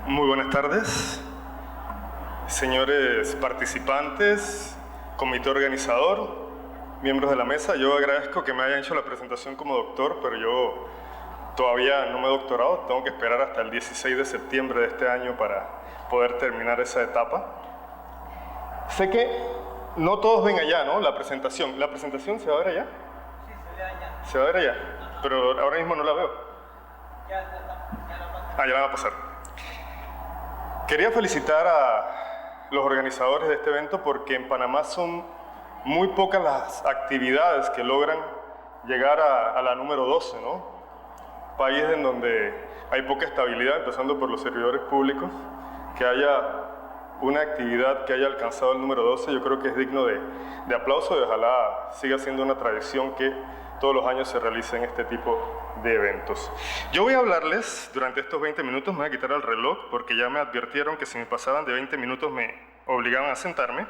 Muy buenas tardes, señores participantes, comité organizador, miembros de la mesa. Yo agradezco que me hayan hecho la presentación como doctor, pero yo todavía no me he doctorado, tengo que esperar hasta el 16 de septiembre de este año para poder terminar esa etapa. Sé que no todos ven allá, ¿no? La presentación. ¿La presentación se va a ver allá? Sí, se ve allá. ¿Se va a ver allá? Pero ahora mismo no la veo. Ya la pasó. Ah, ya la va a pasar. Quería felicitar a los organizadores de este evento porque en Panamá son muy pocas las actividades que logran llegar a la número 12, ¿no? País en donde hay poca estabilidad, empezando por los servidores públicos. Que haya una actividad que haya alcanzado el número 12, yo creo que es digno de aplauso y ojalá siga siendo una tradición que todos los años se realicen este tipo de eventos. Yo voy a hablarles durante estos 20 minutos, me voy a quitar el reloj porque ya me advirtieron que si me pasaban de 20 minutos me obligaban a sentarme,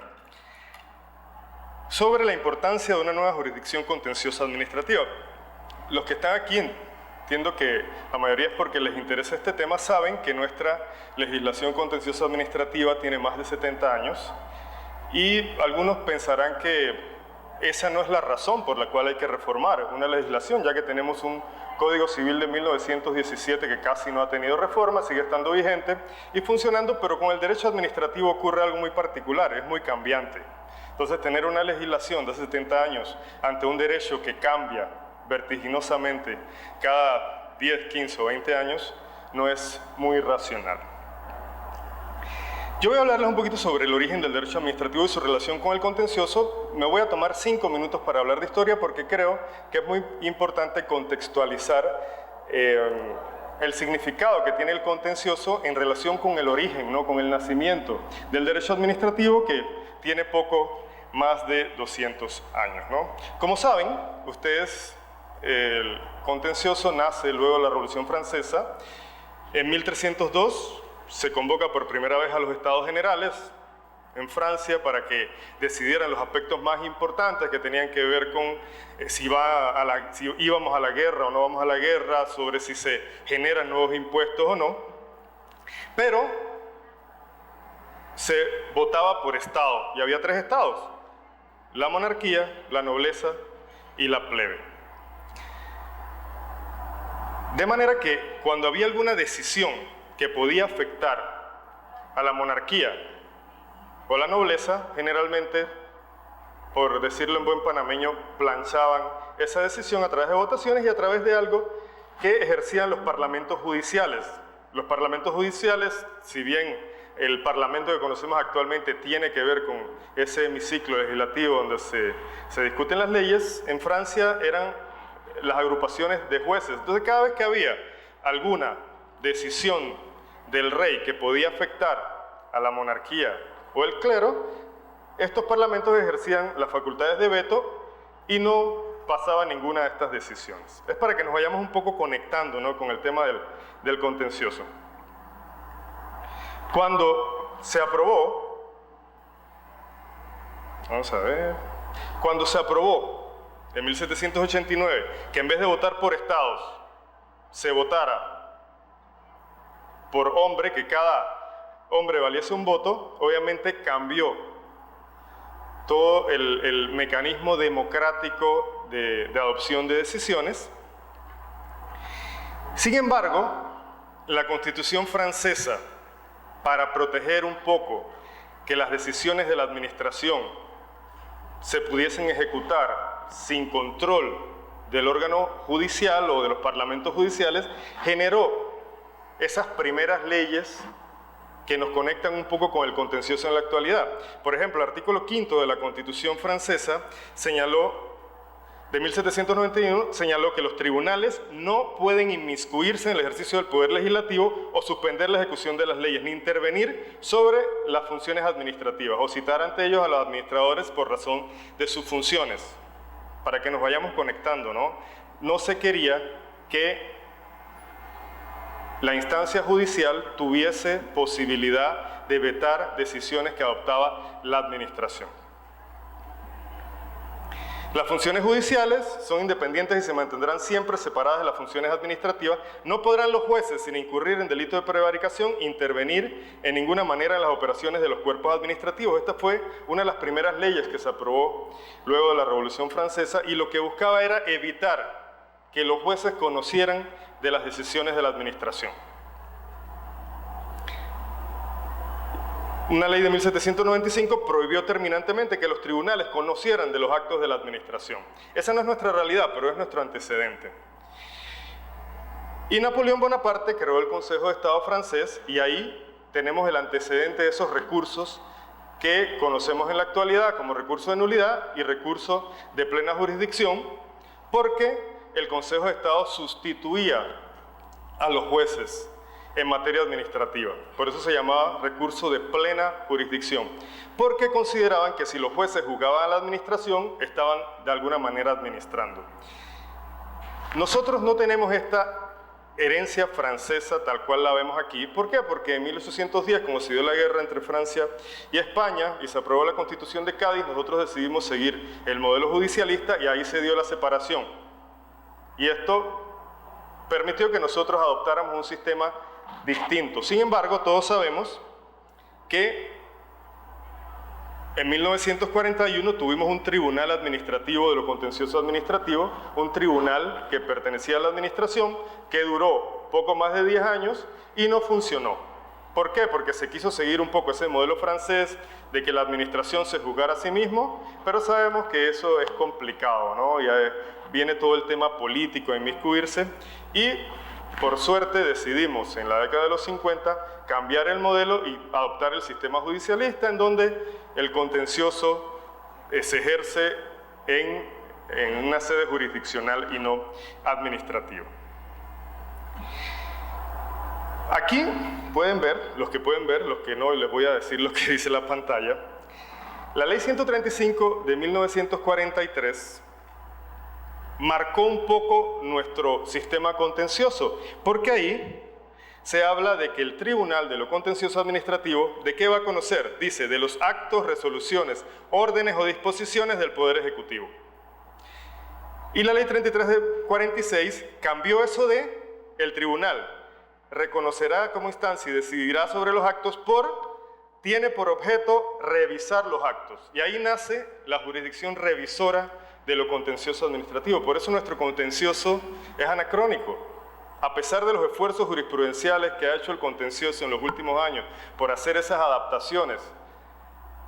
sobre la importancia de una nueva jurisdicción contenciosa administrativa. Los que están aquí, entiendo que la mayoría es porque les interesa este tema, saben que nuestra legislación contenciosa administrativa tiene más de 70 años y algunos pensarán que esa no es la razón por la cual hay que reformar una legislación, ya que tenemos un Código Civil de 1917 que casi no ha tenido reforma, sigue estando vigente y funcionando, pero con el derecho administrativo ocurre algo muy particular, es muy cambiante. Entonces, tener una legislación de hace 70 años ante un derecho que cambia vertiginosamente cada 10, 15 o 20 años no es muy racional. Yo voy a hablarles un poquito sobre el origen del derecho administrativo y su relación con el contencioso. Me voy a tomar 5 minutos para hablar de historia porque creo que es muy importante contextualizar el significado que tiene el contencioso en relación con el origen, ¿no? Con el nacimiento del derecho administrativo que tiene poco más de 200 años, ¿no? Como saben, ustedes, el contencioso nace luego de la Revolución Francesa. En 1302 se convoca por primera vez a los Estados Generales en Francia para que decidieran los aspectos más importantes que tenían que ver con si íbamos a la guerra o no vamos a la guerra, sobre si se generan nuevos impuestos o no. Pero se votaba por estado y había 3 estados: la monarquía, la nobleza y la plebe. De manera que cuando había alguna decisión que podía afectar a la monarquía o la nobleza, generalmente, por decirlo en buen panameño, planchaban esa decisión a través de votaciones y a través de algo que ejercían los parlamentos judiciales. Los parlamentos judiciales, si bien el parlamento que conocemos actualmente tiene que ver con ese hemiciclo legislativo donde se discuten las leyes, en Francia eran las agrupaciones de jueces. Entonces, cada vez que había alguna decisión del rey que podía afectar a la monarquía o el clero, estos parlamentos ejercían las facultades de veto y no pasaba ninguna de estas decisiones. Es para que nos vayamos un poco conectando, ¿no?, con el tema del contencioso. Cuando se aprobó, cuando se aprobó en 1789 que en vez de votar por estados, se votara por hombre, que cada hombre valiese un voto, obviamente cambió todo el mecanismo democrático de adopción de decisiones. Sin embargo, la Constitución francesa, para proteger un poco que las decisiones de la administración se pudiesen ejecutar sin control del órgano judicial o de los parlamentos judiciales, generó esas primeras leyes que nos conectan un poco con el contencioso en la actualidad. Por ejemplo, el artículo 5 de la Constitución francesa de 1791 señaló que los tribunales no pueden inmiscuirse en el ejercicio del poder legislativo o suspender la ejecución de las leyes, ni intervenir sobre las funciones administrativas o citar ante ellos a los administradores por razón de sus funciones, para que nos vayamos conectando, ¿no? No se quería que la instancia judicial tuviese posibilidad de vetar decisiones que adoptaba la administración. Las funciones judiciales son independientes y se mantendrán siempre separadas de las funciones administrativas. No podrán los jueces, sin incurrir en delito de prevaricación, intervenir en ninguna manera en las operaciones de los cuerpos administrativos. Esta fue una de las primeras leyes que se aprobó luego de la Revolución Francesa y lo que buscaba era evitar que los jueces conocieran de las decisiones de la administración. Una ley de 1795 prohibió terminantemente que los tribunales conocieran de los actos de la administración. Esa no es nuestra realidad, pero es nuestro antecedente. Y Napoleón Bonaparte creó el Consejo de Estado francés y ahí tenemos el antecedente de esos recursos que conocemos en la actualidad como recurso de nulidad y recurso de plena jurisdicción, porque el Consejo de Estado sustituía a los jueces en materia administrativa. Por eso se llamaba recurso de plena jurisdicción, porque consideraban que si los jueces juzgaban a la administración, estaban de alguna manera administrando. Nosotros no tenemos esta herencia francesa tal cual la vemos aquí. ¿Por qué? Porque en 1810, como se dio la guerra entre Francia y España y se aprobó la Constitución de Cádiz, nosotros decidimos seguir el modelo judicialista y ahí se dio la separación. Y esto permitió que nosotros adoptáramos un sistema distinto. Sin embargo, todos sabemos que en 1941 tuvimos un tribunal administrativo de lo contencioso administrativo, un tribunal que pertenecía a la administración, que duró poco más de 10 años y no funcionó. ¿Por qué? Porque se quiso seguir un poco ese modelo francés de que la administración se juzgara a sí mismo, pero sabemos que eso es complicado, ¿no? Ya viene todo el tema político a inmiscuirse y por suerte decidimos en la década de los 50 cambiar el modelo y adoptar el sistema judicialista en donde el contencioso se ejerce en una sede jurisdiccional y no administrativa. Aquí pueden ver, los que no les voy a decir lo que dice la pantalla. La Ley 135 de 1943 marcó un poco nuestro sistema contencioso, porque ahí se habla de que el Tribunal de lo Contencioso Administrativo, ¿de qué va a conocer? Dice, de los actos, resoluciones, órdenes o disposiciones del Poder Ejecutivo. Y la Ley 33 de 46 cambió eso de el Tribunal reconocerá como instancia y decidirá sobre los actos tiene por objeto revisar los actos. Y ahí nace la jurisdicción revisora de lo contencioso administrativo. Por eso nuestro contencioso es anacrónico. A pesar de los esfuerzos jurisprudenciales que ha hecho el contencioso en los últimos años por hacer esas adaptaciones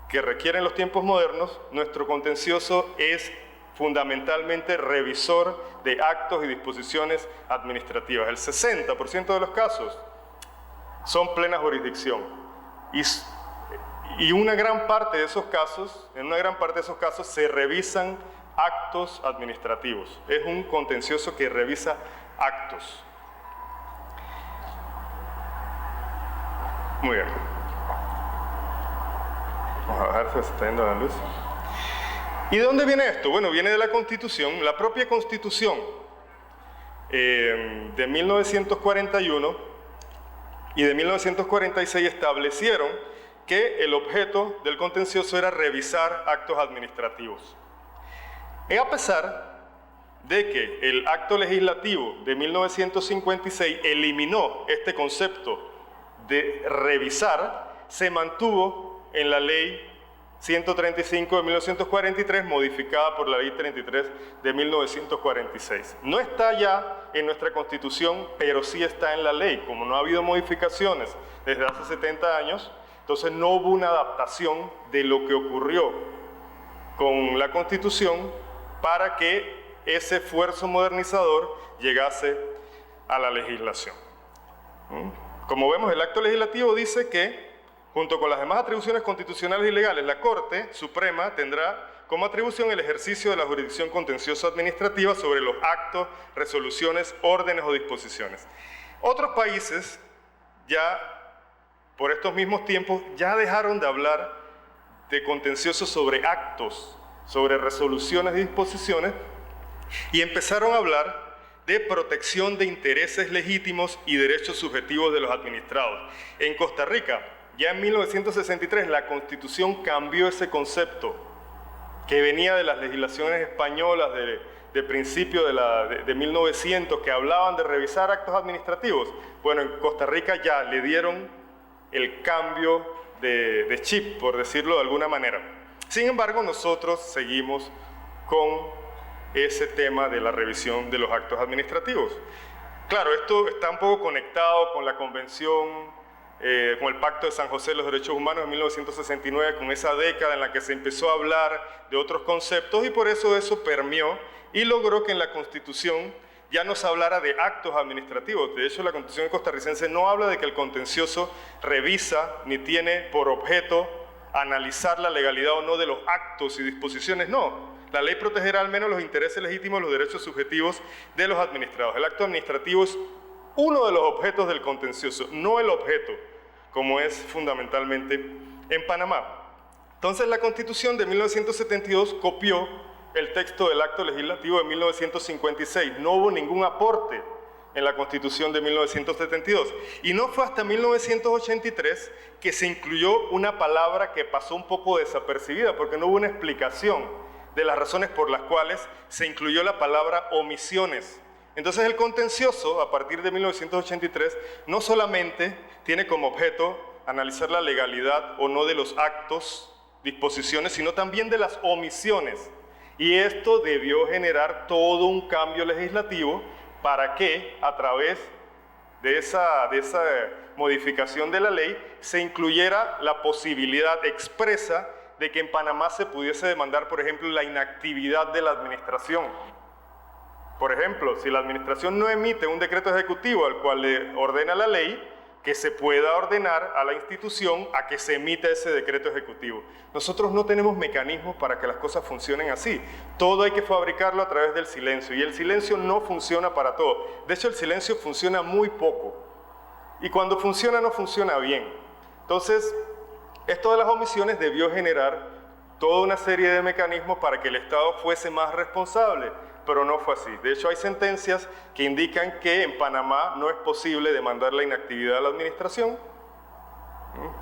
que requieren los tiempos modernos, nuestro contencioso es fundamentalmente revisor de actos y disposiciones administrativas. El 60% de los casos son plena jurisdicción. Y una gran parte de esos casos, en una gran parte de esos casos se revisan actos administrativos. Es un contencioso que revisa actos. Muy bien. Vamos a ver si se está yendo la luz. ¿Y de dónde viene esto? Bueno, viene de la Constitución. La propia Constitución de 1941 y de 1946 establecieron que el objeto del contencioso era revisar actos administrativos. Y a pesar de que el acto legislativo de 1956 eliminó este concepto de revisar, se mantuvo en la Ley 135 de 1943, modificada por la Ley 33 de 1946. No está ya en nuestra Constitución, pero sí está en la ley. Como no ha habido modificaciones desde hace 70 años, entonces no hubo una adaptación de lo que ocurrió con la Constitución para que ese esfuerzo modernizador llegase a la legislación. Como vemos, el acto legislativo dice que junto con las demás atribuciones constitucionales y legales, la Corte Suprema tendrá como atribución el ejercicio de la jurisdicción contencioso administrativa sobre los actos, resoluciones, órdenes o disposiciones. Otros países ya por estos mismos tiempos ya dejaron de hablar de contencioso sobre actos, sobre resoluciones y disposiciones y empezaron a hablar de protección de intereses legítimos y derechos subjetivos de los administrados. En Costa Rica, ya en 1963, la Constitución cambió ese concepto que venía de las legislaciones españolas de principio de 1900, que hablaban de revisar actos administrativos. Bueno, en Costa Rica ya le dieron el cambio de chip, por decirlo de alguna manera. Sin embargo, nosotros seguimos con ese tema de la revisión de los actos administrativos. Claro, esto está un poco conectado con la Convención, con el Pacto de San José de los Derechos Humanos de 1969, con esa década en la que se empezó a hablar de otros conceptos, y por eso permeó y logró que en la Constitución ya no se hablara de actos administrativos. De hecho, la Constitución costarricense no habla de que el contencioso revisa ni tiene por objeto analizar la legalidad o no de los actos y disposiciones, no. La ley protegerá al menos los intereses legítimos, los derechos subjetivos de los administrados. El acto administrativo es uno de los objetos del contencioso, no el objeto, como es fundamentalmente en Panamá. Entonces, la Constitución de 1972 copió el texto del acto legislativo de 1956. No hubo ningún aporte en la Constitución de 1972. Y no fue hasta 1983 que se incluyó una palabra que pasó un poco desapercibida, porque no hubo una explicación de las razones por las cuales se incluyó la palabra omisiones. Entonces, el contencioso, a partir de 1983, no solamente tiene como objeto analizar la legalidad o no de los actos, disposiciones, sino también de las omisiones. Y esto debió generar todo un cambio legislativo para que, a través de esa modificación de la ley, se incluyera la posibilidad expresa de que en Panamá se pudiese demandar, por ejemplo, la inactividad de la administración. Por ejemplo, si la administración no emite un decreto ejecutivo al cual le ordena la ley, que se pueda ordenar a la institución a que se emita ese decreto ejecutivo. Nosotros no tenemos mecanismos para que las cosas funcionen así. Todo hay que fabricarlo a través del silencio, y el silencio no funciona para todo. De hecho, el silencio funciona muy poco, y cuando funciona no funciona bien. Entonces, esto de las omisiones debió generar toda una serie de mecanismos para que el Estado fuese más responsable, pero no fue así. De hecho, hay sentencias que indican que en Panamá no es posible demandar la inactividad de la administración.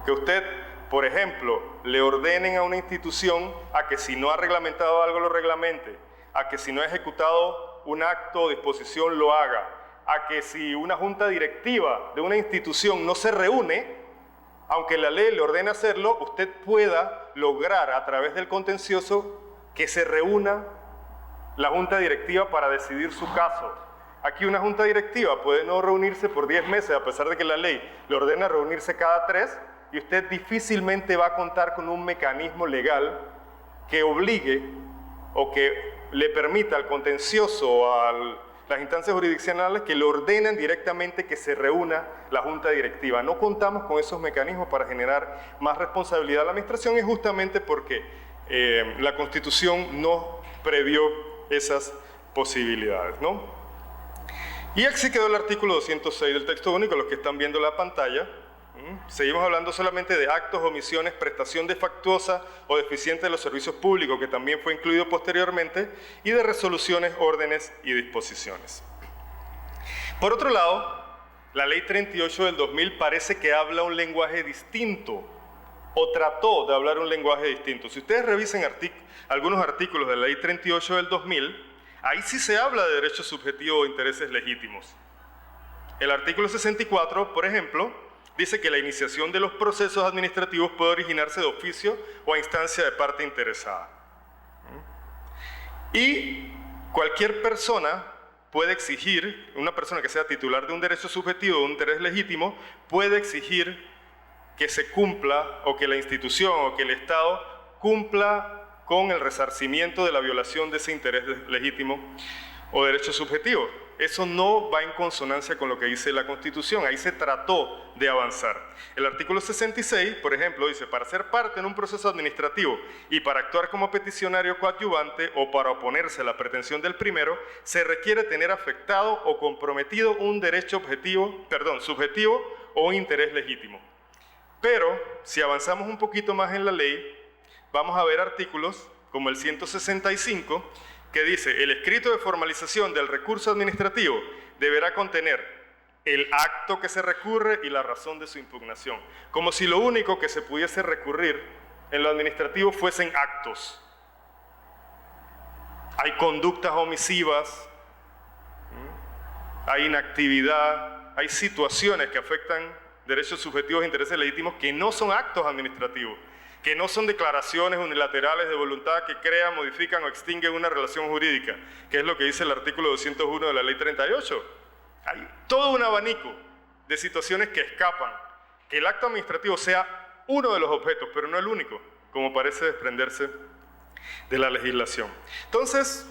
Que usted, por ejemplo, le ordenen a una institución a que si no ha reglamentado algo lo reglamente, a que si no ha ejecutado un acto o disposición lo haga, a que si una junta directiva de una institución no se reúne, aunque la ley le ordene hacerlo, usted pueda lograr a través del contencioso que se reúna la junta directiva para decidir su caso. Aquí una junta directiva puede no reunirse por 10 meses, a pesar de que la ley le ordena reunirse cada 3, y usted difícilmente va a contar con un mecanismo legal que obligue o que le permita al contencioso o a las instancias jurisdiccionales que le ordenen directamente que se reúna la junta directiva. No contamos con esos mecanismos para generar más responsabilidad a la administración, y justamente porque la Constitución no previó esas posibilidades, ¿no? Y así quedó el artículo 206 del texto único, los que están viendo la pantalla. Seguimos hablando solamente de actos, omisiones, prestación defectuosa o deficiente de los servicios públicos, que también fue incluido posteriormente, y de resoluciones, órdenes y disposiciones. Por otro lado, la Ley 38 del 2000 parece que habla un lenguaje distinto, o trató de hablar un lenguaje distinto. Si ustedes revisen algunos artículos de la Ley 38 del 2000, ahí sí se habla de derechos subjetivos o intereses legítimos. El artículo 64, por ejemplo, dice que la iniciación de los procesos administrativos puede originarse de oficio o a instancia de parte interesada. Y cualquier persona puede exigir, una persona que sea titular de un derecho subjetivo o un interés legítimo, puede exigir que se cumpla, o que la institución o que el Estado cumpla con el resarcimiento de la violación de ese interés legítimo o derecho subjetivo. Eso no va en consonancia con lo que dice la Constitución. Ahí se trató de avanzar. El artículo 66, por ejemplo, dice: para ser parte en un proceso administrativo y para actuar como peticionario coadyuvante o para oponerse a la pretensión del primero, se requiere tener afectado o comprometido un derecho subjetivo o un interés legítimo. Pero, si avanzamos un poquito más en la ley, vamos a ver artículos como el 165, que dice: el escrito de formalización del recurso administrativo deberá contener el acto que se recurre y la razón de su impugnación. Como si lo único que se pudiese recurrir en lo administrativo fuesen actos. hay conductas omisivas, hay inactividad, hay situaciones que afectan derechos subjetivos e intereses legítimos que no son actos administrativos, que no son declaraciones unilaterales de voluntad que crean, modifican o extinguen una relación jurídica, que es lo que dice el artículo 201 de la Ley 38. Hay todo un abanico de situaciones que escapan, que el acto administrativo sea uno de los objetos, pero no el único, como parece desprenderse de la legislación. Entonces,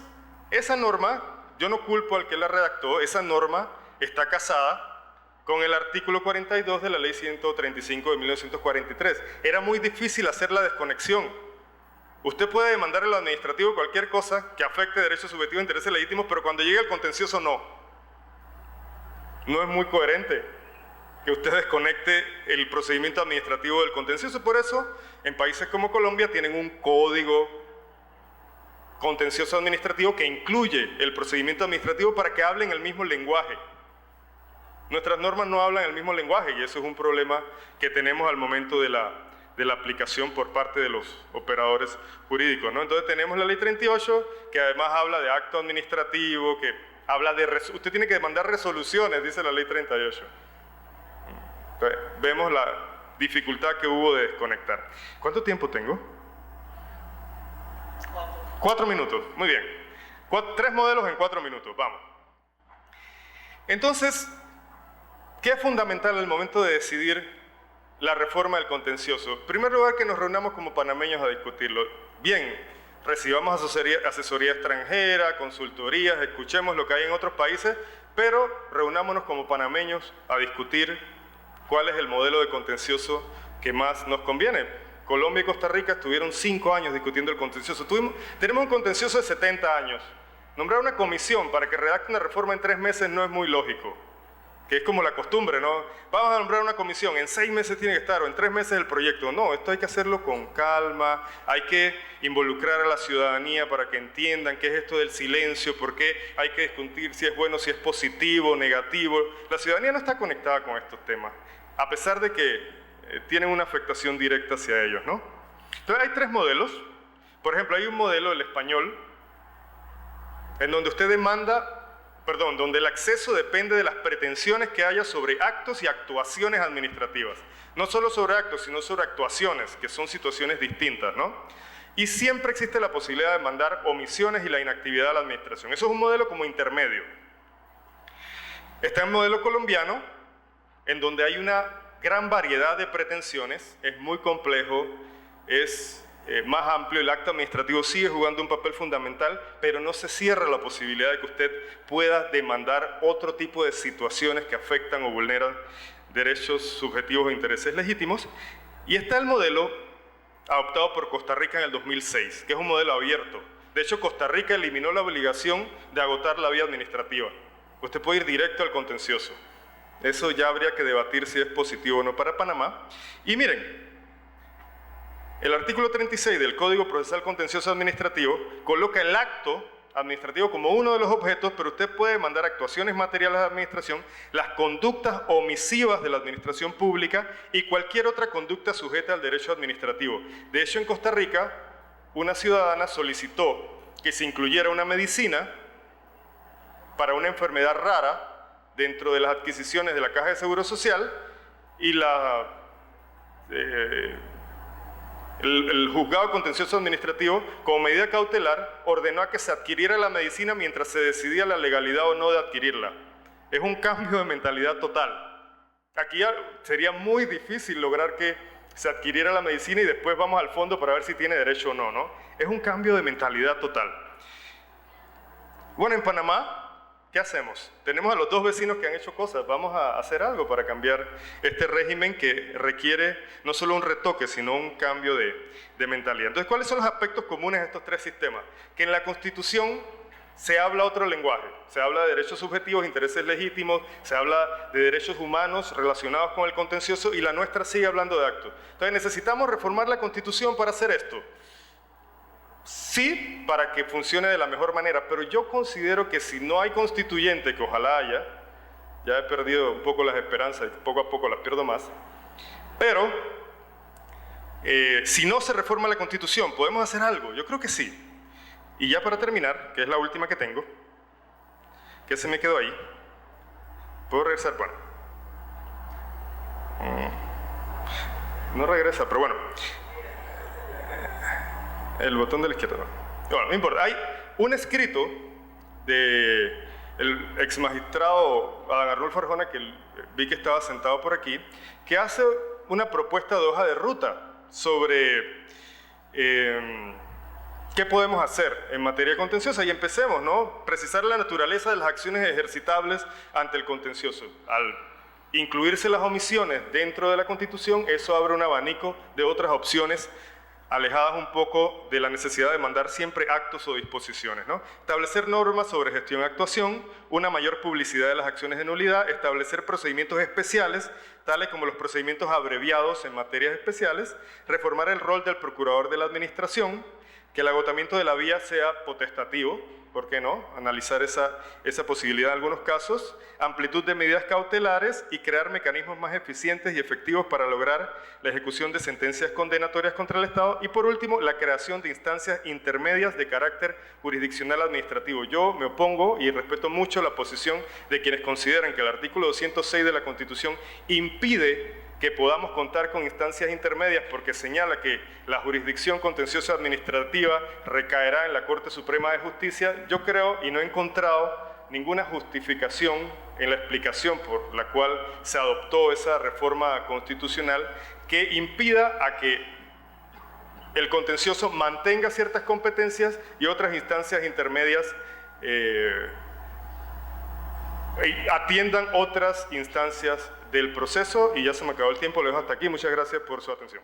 esa norma, yo no culpo al que la redactó, esa norma está casada con el artículo 42 de la Ley 135 de 1943. Era muy difícil hacer la desconexión. Usted puede demandar en lo administrativo cualquier cosa que afecte derechos subjetivos e intereses legítimos, pero cuando llegue al contencioso no. No es muy coherente que usted desconecte el procedimiento administrativo del contencioso. Por eso, en países como Colombia tienen un código contencioso administrativo que incluye el procedimiento administrativo para que hablen el mismo lenguaje. Nuestras normas no hablan el mismo lenguaje y eso es un problema que tenemos al momento de la aplicación por parte de los operadores jurídicos, ¿no? Entonces tenemos la Ley 38, que además habla de acto administrativo, que habla de... Usted tiene que demandar resoluciones, dice la Ley 38. Entonces, vemos la dificultad que hubo de desconectar. ¿Cuánto tiempo tengo? 4 minutos, muy bien. 3 modelos en 4 minutos, vamos. Entonces, ¿qué es fundamental al momento de decidir la reforma del contencioso? En primer lugar, que nos reunamos como panameños a discutirlo. Bien, recibamos asesoría extranjera, consultorías, escuchemos lo que hay en otros países, pero reunámonos como panameños a discutir cuál es el modelo de contencioso que más nos conviene. Colombia y Costa Rica estuvieron 5 años discutiendo el contencioso. Tenemos un contencioso de 70 años. Nombrar una comisión para que redacte una reforma en 3 meses no es muy lógico, que es como la costumbre, ¿no? Vamos a nombrar una comisión, en 6 meses tiene que estar, o en 3 meses el proyecto. No, esto hay que hacerlo con calma, hay que involucrar a la ciudadanía para que entiendan qué es esto del silencio, por qué hay que discutir si es bueno, si es positivo, negativo. La ciudadanía no está conectada con estos temas, a pesar de que tienen una afectación directa hacia ellos, ¿no? Entonces hay 3 modelos. Por ejemplo, hay un modelo, el español, en donde usted donde el acceso depende de las pretensiones que haya sobre actos y actuaciones administrativas. No solo sobre actos, sino sobre actuaciones, que son situaciones distintas, ¿no? Y siempre existe la posibilidad de demandar omisiones y la inactividad de la administración. Eso es un modelo como intermedio. Está el modelo colombiano, en donde hay una gran variedad de pretensiones, es muy complejo, es más amplio, el acto administrativo sigue jugando un papel fundamental, pero no se cierra la posibilidad de que usted pueda demandar otro tipo de situaciones que afectan o vulneran derechos subjetivos e intereses legítimos. Y está el modelo adoptado por Costa Rica en el 2006, que es un modelo abierto. De hecho, Costa Rica eliminó la obligación de agotar la vía administrativa. Usted puede ir directo al contencioso. Eso ya habría que debatir si es positivo o no para Panamá. Y miren, el artículo 36 del Código Procesal Contencioso Administrativo coloca el acto administrativo como uno de los objetos, pero usted puede mandar actuaciones materiales de administración, las conductas omisivas de la administración pública y cualquier otra conducta sujeta al derecho administrativo. De hecho, en Costa Rica, una ciudadana solicitó que se incluyera una medicina para una enfermedad rara dentro de las adquisiciones de la Caja de Seguro Social y el juzgado contencioso administrativo, como medida cautelar, ordenó a que se adquiriera la medicina mientras se decidía la legalidad o no de adquirirla. Es un cambio de mentalidad total. Aquí ya sería muy difícil lograr que se adquiriera la medicina y después vamos al fondo para ver si tiene derecho o no, ¿no? Es un cambio de mentalidad total. Bueno, en Panamá, ¿qué hacemos? Tenemos a los 2 vecinos que han hecho cosas. Vamos a hacer algo para cambiar este régimen que requiere no solo un retoque, sino un cambio de mentalidad. Entonces, ¿cuáles son los aspectos comunes de estos 3 sistemas? Que en la Constitución se habla otro lenguaje. Se habla de derechos subjetivos, intereses legítimos, se habla de derechos humanos relacionados con el contencioso y la nuestra sigue hablando de actos. Entonces, ¿necesitamos reformar la Constitución para hacer esto? Sí, para que funcione de la mejor manera, pero yo considero que si no hay constituyente, que ojalá haya, ya he perdido un poco las esperanzas y poco a poco las pierdo más, pero si no se reforma la Constitución, ¿podemos hacer algo? Yo creo que sí. Y ya para terminar, que es la última que tengo, que se me quedó ahí, ¿puedo regresar? Bueno, no regresa, pero bueno, el botón de la izquierda no. Bueno, no importa, hay un escrito de el ex magistrado Adán Arnulfo Arjona, que vi que estaba sentado por aquí, que hace una propuesta de hoja de ruta sobre qué podemos hacer en materia contenciosa. Y empecemos, ¿no? Precisar la naturaleza de las acciones ejercitables ante el contencioso. Al incluirse las omisiones dentro de la Constitución, eso abre un abanico de otras opciones alejadas un poco de la necesidad de mandar siempre actos o disposiciones, ¿no? Establecer normas sobre gestión y actuación, una mayor publicidad de las acciones de nulidad, establecer procedimientos especiales, tales como los procedimientos abreviados en materias especiales, reformar el rol del procurador de la administración, que el agotamiento de la vía sea potestativo, ¿por qué no? Analizar esa posibilidad en algunos casos, amplitud de medidas cautelares y crear mecanismos más eficientes y efectivos para lograr la ejecución de sentencias condenatorias contra el Estado y, por último, la creación de instancias intermedias de carácter jurisdiccional administrativo. Yo me opongo y respeto mucho la posición de quienes consideran que el artículo 206 de la Constitución impide que podamos contar con instancias intermedias porque señala que la jurisdicción contenciosa administrativa recaerá en la Corte Suprema de Justicia. Yo creo y no he encontrado ninguna justificación en la explicación por la cual se adoptó esa reforma constitucional que impida a que el contencioso mantenga ciertas competencias y otras instancias intermedias atiendan otras instancias del proceso. Y ya se me acabó el tiempo, lo dejo hasta aquí. Muchas gracias por su atención.